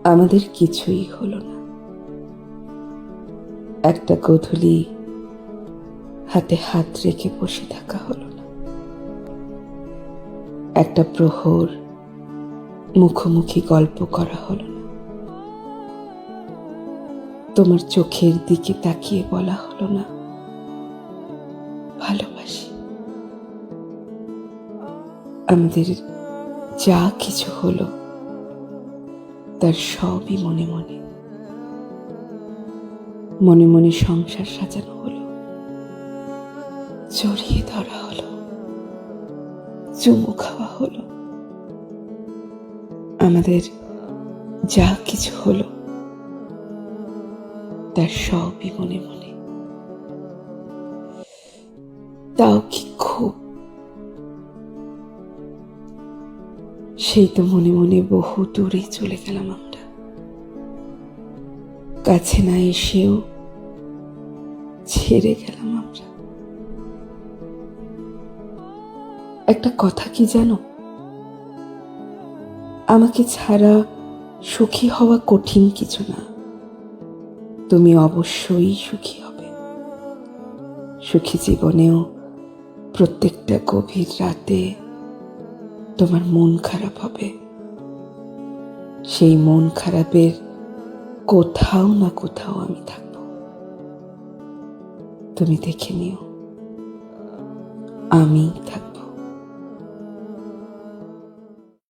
আমাদের কিছুই হলো না। একটা গোধূলি হাতে হাত রেখে বসে থাকা হলো না। একটা প্রহর মুখোমুখি গল্প করা হলো না। তোমার চোখের দিকে তাকিয়ে বলা হলো না ভালোবাসি। আমাদের যা কিছু হলো তার সবই মনে মনে। মনে মনে সংসার সাজানো হলো, জড়িয়ে ধরা হলো, চুমু খাওয়া হলো। আমাদের যা কিছু হলো তার সবই মনে মনে। তাও কি খুব? সেই তো মনে মনে বহু দূরে চলে গেলাম আমরা। কাছে না এসেও ছেড়ে গেলাম আমরা। একটা কথা কি জানো, আমাকে ছাড়া সুখী হওয়া কঠিন কিছু না। তুমি অবশ্যই সুখী হবে। সুখী জীবনেও প্রত্যেকটা গভীর রাতে তোমার মন খারাপ হবে। সেই মন খারাপের কোথাও না কোথাও আমি থাকবো। তুমি দেখে নিও, আমি থাকবো।